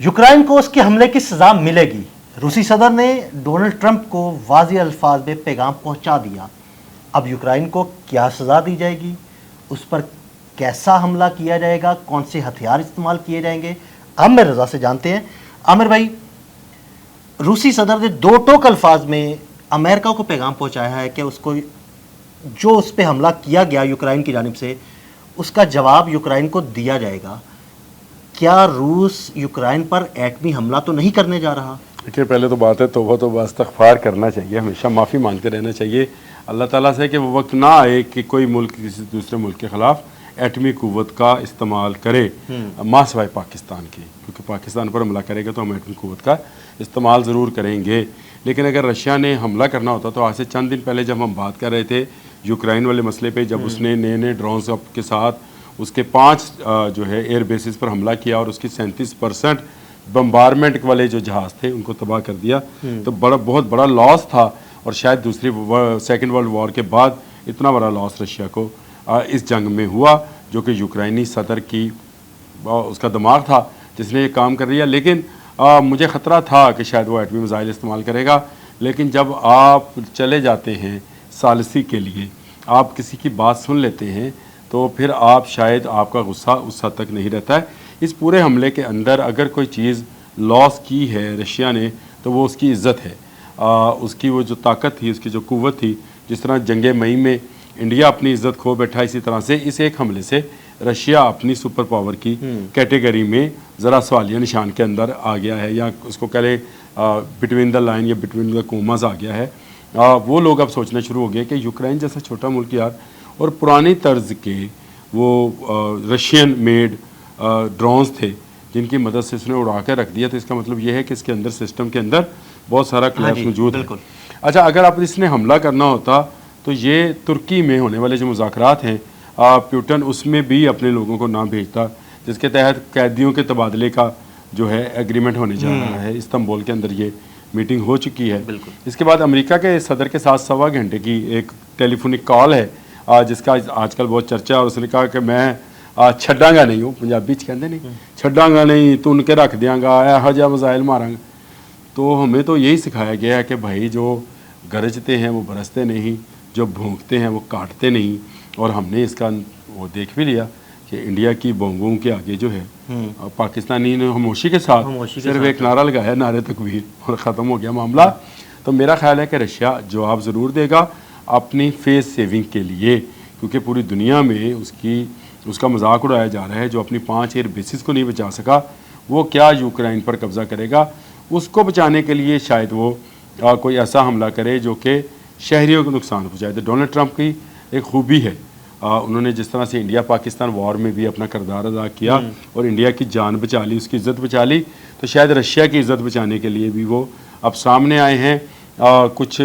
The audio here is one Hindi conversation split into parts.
यूक्रेन को उसके हमले की सजा मिलेगी। रूसी सदर ने डोनाल्ड ट्रंप को वाज़ेह अल्फाज में पैगाम पहुंचा दिया। अब यूक्रेन को क्या सजा दी जाएगी, उस पर कैसा हमला किया जाएगा, कौन से हथियार इस्तेमाल किए जाएंगे, आमिर रजा से जानते हैं। आमिर भाई, रूसी सदर ने दो टोक अल्फाज में अमेरिका को पैगाम पहुंचाया है कि उसको जो उस पर हमला किया गया यूक्रेन की जानिब से, उसका जवाब यूक्रेन को दिया जाएगा। क्या रूस यूक्रेन पर एटमी हमला तो नहीं करने जा रहा? देखिए, पहले तो बात है तौबा इस्तग़फ़ार करना चाहिए, हमेशा माफ़ी मांगते रहना चाहिए अल्लाह ताला से कि वो वक्त ना आए कि कोई मुल्क किसी दूसरे मुल्क के ख़िलाफ़ एटमी क़ुव्वत का इस्तेमाल करे, माँ सिवाय पाकिस्तान की, क्योंकि पाकिस्तान पर हमला करेगा तो हम एटमी क़ुव्वत का इस्तेमाल ज़रूर करेंगे। लेकिन अगर रशिया ने हमला करना होता तो आज से चंद दिन पहले जब हम बात कर रहे थे यूक्रेन वाले मसले पे, जब उसने नए नए ड्रोन्स के साथ उसके 5 जो है एयर बेसिस पर हमला किया और उसकी 37% बम्बारमेंट वाले जो जहाज़ थे उनको तबाह कर दिया, तो बहुत बड़ा लॉस था। और शायद दूसरी सेकेंड वर्ल्ड वॉर के बाद इतना बड़ा लॉस रशिया को इस जंग में हुआ, जो कि यूक्रेनी सदर की उसका दिमाग था जिसने ये काम कर दिया। लेकिन मुझे ख़तरा था कि शायद वो एटमी मिसाइल इस्तेमाल करेगा। लेकिन जब आप चले जाते हैं सालसी के लिए, आप किसी की बात सुन लेते हैं, तो फिर आप शायद आपका गुस्सा उस हद तक नहीं रहता है। इस पूरे हमले के अंदर अगर कोई चीज़ लॉस की है रशिया ने, तो वो उसकी इज़्ज़त है, उसकी वो जो ताकत थी, उसकी जो क़ुव्वत थी। जिस तरह जंग मई में इंडिया अपनी इज़्ज़त खो बैठा, इसी तरह से इस एक हमले से रशिया अपनी सुपर पावर की कैटेगरी में ज़रा सवालिया निशान के अंदर आ गया है, या उसको कह लें बिटवीन द लाइन या बिटवीन द कोमास आ गया है। वो लोग अब सोचना शुरू हो गए कि यूक्रेन जैसा छोटा मुल्क यार, और पुरानी तर्ज के वो रशियन मेड ड्रोन्स थे जिनकी मदद से उसने उड़ा के रख दिया, तो इसका मतलब ये है कि इसके अंदर सिस्टम के अंदर बहुत सारा क्लैश मौजूद है। अच्छा, अगर आप इसने हमला करना होता तो ये तुर्की में होने वाले जो मुज़ाकरात हैं प्यूटन उसमें भी अपने लोगों को ना भेजता, जिसके तहत कैदियों के तबादले का जो है एग्रीमेंट होने जा रहा है। इस्तांबुल के अंदर ये मीटिंग हो चुकी है। इसके बाद अमेरिका के सदर के साथ 1.25 घंटे की एक टेलीफोनिक कॉल है जिसका आजकल बहुत चर्चा है। और उसने कहा कि मैं छड्डांगा नहीं, वो पंजाबी कहते नहीं, छड्डांगा नहीं, तो उनके रख देंगा, यह जा मिसाइल मारांगा। तो हमें तो यही सिखाया गया है कि भाई जो गरजते हैं वो बरसते नहीं, जो भौंकते हैं वो काटते नहीं। और हमने इसका वो देख भी लिया कि इंडिया की बॉम्बों के आगे जो है पाकिस्तानी ने खामोशी के साथ सिर्फ एक नारा लगाया, नारे तकबीर, और ख़त्म हो गया मामला। तो मेरा ख्याल है कि रशिया जवाब ज़रूर देगा अपनी फेस सेविंग के लिए, क्योंकि पूरी दुनिया में उसका मजाक उड़ाया जा रहा है। जो अपनी 5 एयर बेसिस को नहीं बचा सका, वो क्या यूक्रेन पर कब्ज़ा करेगा? उसको बचाने के लिए शायद वो कोई ऐसा हमला करे जो कि शहरियों को नुकसान पहुँचाए। तो डोनाल्ड ट्रंप की एक खूबी है, उन्होंने जिस तरह से इंडिया पाकिस्तान वॉर में भी अपना किरदार अदा किया और इंडिया की जान बचा ली, उसकी इज़्ज़त बचा ली, तो शायद रशिया की इज़्ज़त बचाने के लिए भी वो अब सामने आए हैं। कुछ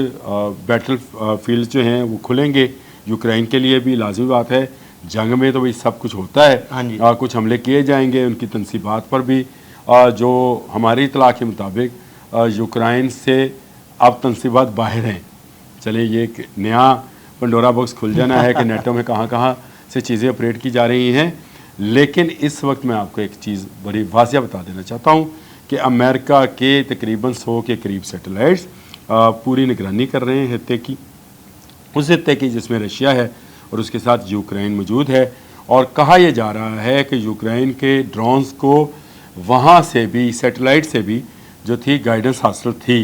बैटल फील्ड जो हैं वो खुलेंगे यूक्रेन के लिए भी, लाजमी बात है। जंग में तो भाई सब कुछ होता है, कुछ हमले किए जाएंगे उनकी तनसीबात पर भी। जो हमारी इतला के मुताबिक यूक्रेन से अब तनसीबात बाहर हैं। चले, ये एक नया पंडोरा बॉक्स खुल जाना है कि नेटो में कहाँ कहाँ से चीज़ें ऑपरेट की जा रही हैं। लेकिन इस वक्त मैं आपको एक चीज़ बड़ी वाज़िया बता देना चाहता हूँ कि अमेरिका के तकरीबन 100 के करीब सैटेलाइट्स पूरी निगरानी कर रहे हैं हित्ते की, उस हित्ते की जिसमें रशिया है और उसके साथ यूक्रेन मौजूद है। और कहा यह जा रहा है कि यूक्रेन के ड्रोन्स को वहाँ से भी, सैटेलाइट से भी जो थी गाइडेंस हासिल थी।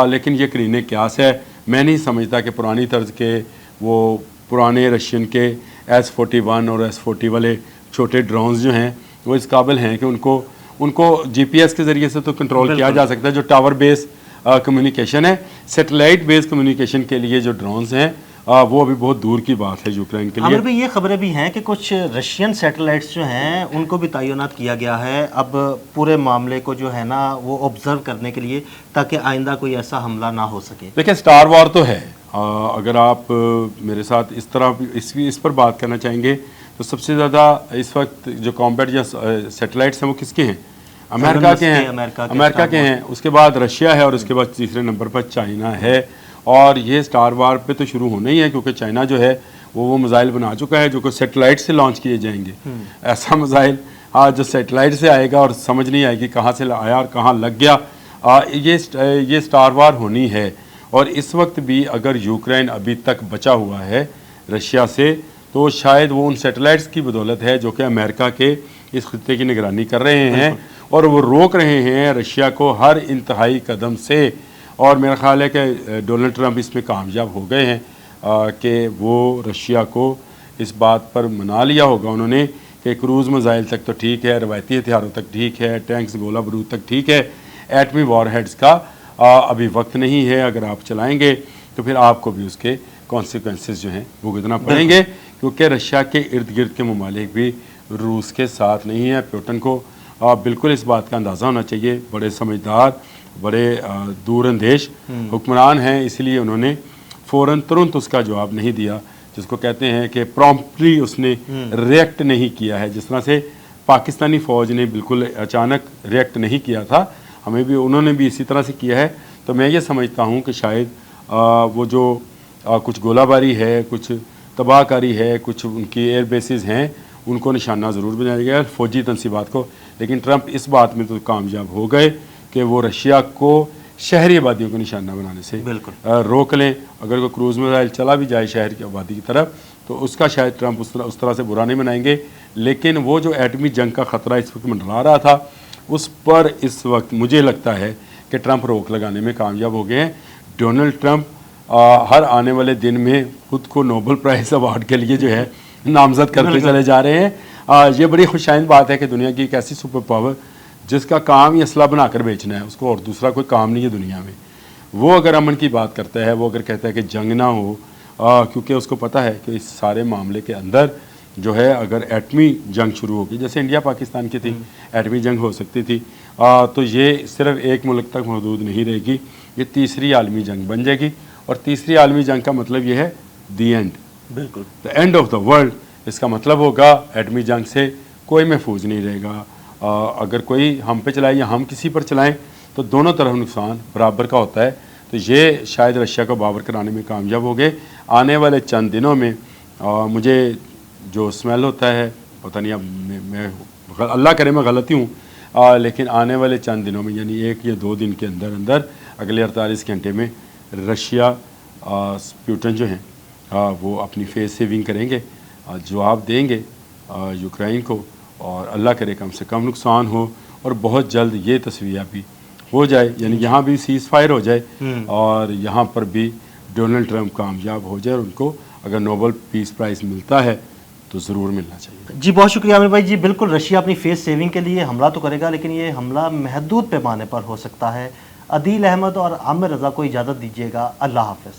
लेकिन ये करीने क्यास है। मैं नहीं समझता कि पुरानी तर्ज के वो पुराने रशियन के S-41 और S-40 वाले छोटे ड्रोन्स जो हैं वो इस काबिल हैं कि उनको GPS के ज़रिए से तो कंट्रोल किया जा सकता है। जो टावर बेस कम्युनिकेशन है, सैटेलाइट बेस्ड कम्युनिकेशन के लिए जो ड्रोन्स हैं वो अभी बहुत दूर की बात है यूक्रेन के लिए। भी ये खबरें भी हैं कि कुछ रशियन सैटेलाइट्स जो हैं उनको भी तैनात किया गया है अब पूरे मामले को जो है ना वो ऑब्जर्व करने के लिए, ताकि आइंदा कोई ऐसा हमला ना हो सके। देखिए, स्टार वॉर तो है। अगर आप मेरे साथ इस तरह इस पर बात करना चाहेंगे तो सबसे ज़्यादा इस वक्त जो कॉम्बैट या सैटेलाइट्स हैं वो किसके हैं? अमेरिका के हैं। उसके बाद रशिया है और उसके बाद तीसरे नंबर पर चाइना है। और ये स्टार वार पे तो शुरू होना ही है, क्योंकि चाइना जो है वो मिसाइल बना चुका है जो कि सैटेलाइट से लॉन्च किए जाएंगे। ऐसा मिसाइल जो सैटेलाइट से आएगा और समझ नहीं आएगी कहाँ से आया और कहाँ लग गया। ये स्टार वार होनी है। और इस वक्त भी अगर यूक्रेन अभी तक बचा हुआ है रशिया से, तो शायद वो उन सैटेलाइट्स की बदौलत है जो कि अमेरिका के इस खित्ते की निगरानी कर रहे हैं और वो रोक रहे हैं रशिया को हर इंतहाई कदम से। और मेरा ख्याल है कि डोनाल्ड ट्रंप इसमें कामयाब हो गए हैं कि वो रशिया को इस बात पर मना लिया होगा उन्होंने कि क्रूज़ मिसाइल तक तो ठीक है, रवायती हथियारों तक ठीक है, टैंक्स गोला बारूद तक ठीक है, एटमी वॉरहेड्स का अभी वक्त नहीं है। अगर आप चलाएंगे तो फिर आपको भी उसके कॉन्सिक्वेंसेस जो हैं भुगतना पड़ेंगे, क्योंकि रशिया के इर्द गिर्द के ममालिक भी रूस के साथ नहीं है। पुतिन को बिल्कुल इस बात का अंदाज़ा होना चाहिए। बड़े समझदार, बड़े दूरअंदेश हुक्मरान हैं, इसलिए उन्होंने फ़ौरन तुरंत उसका जवाब नहीं दिया, जिसको कहते हैं कि प्रॉम्प्टली उसने रिएक्ट नहीं किया है। जिस तरह से पाकिस्तानी फ़ौज ने बिल्कुल अचानक रिएक्ट नहीं किया था, हमें भी उन्होंने भी इसी तरह से किया है। तो मैं ये समझता हूँ कि शायद वो जो कुछ गोलाबारी है, कुछ तबाहकारी है, कुछ उनकी एयर बेसिस हैं, उनको निशाना ज़रूर बनाया गया फ़ौजी तनसीबात को। लेकिन ट्रंप इस बात में तो कामयाब हो गए कि वो रशिया को शहरी आबादियों को निशाना बनाने से रोक लें। अगर कोई क्रूज़ मिसाइल चला भी जाए शहर की आबादी की तरफ, तो उसका शायद ट्रंप उस तरह से बुरा नहीं मनाएंगे। लेकिन वो जो एटमी जंग का ख़तरा इस वक्त मंडरा रहा था, उस पर इस वक्त मुझे लगता है कि ट्रंप रोक लगाने में कामयाब हो गए हैं। डोनाल्ड ट्रंप हर आने वाले दिन में खुद को नोबेल प्राइज़ अवार्ड के लिए जो है नामजद करते चले जा रहे हैं। ये बड़ी खुशाइंद बात है कि दुनिया की एक ऐसी सुपर पावर जिसका काम ही असला बनाकर बेचना है, उसको और दूसरा कोई काम नहीं है दुनिया में, वो अगर अमन की बात करता है, वो अगर कहता है कि जंग ना हो, क्योंकि उसको पता है कि इस सारे मामले के अंदर जो है अगर एटमी जंग शुरू होगी, जैसे इंडिया पाकिस्तान की थी, एटमी जंग हो सकती थी, तो ये सिर्फ एक मुल्क तक महदूद नहीं रहेगी, ये तीसरी आलमी जंग बन जाएगी। और तीसरी आलमी जंग का मतलब ये है दी एंड, बिल्कुल the end of the world. इसका मतलब होगा एटमी जंग से कोई महफूज नहीं रहेगा। अगर कोई हम पे चलाए या हम किसी पर चलाएं तो दोनों तरफ नुकसान बराबर का होता है। तो ये शायद रशिया को बावर कराने में कामयाब हो गए। आने वाले चंद दिनों में मुझे जो स्मेल होता है, पता नहीं, अब मैं अल्लाह करे मैं गलती हूँ, लेकिन आने वाले चंद दिनों में यानी 1 या 2 दिन के अंदर अंदर अगले 48 घंटे में रशिया पुतिन जो हैं वो अपनी फेस सेविंग करेंगे, जवाब देंगे यूक्रेन को, और अल्लाह करे कम से कम नुकसान हो और बहुत जल्द ये तस्वीर भी हो जाए, यानी यहाँ भी सीज़ फायर हो जाए और यहाँ पर भी डोनाल्ड ट्रंप कामयाब हो जाए और उनको अगर नोबेल पीस प्राइज़ मिलता है तो ज़रूर मिलना चाहिए। जी बहुत शुक्रिया आमिर भाई जी। बिल्कुल रशिया अपनी फेस सेविंग के लिए हमला तो करेगा, लेकिन ये हमला महदूद पैमाने पर हो सकता है। अदील अहमद और आमिर रज़ा को इजाज़त दीजिएगा। अल्लाह हाफ़िज़।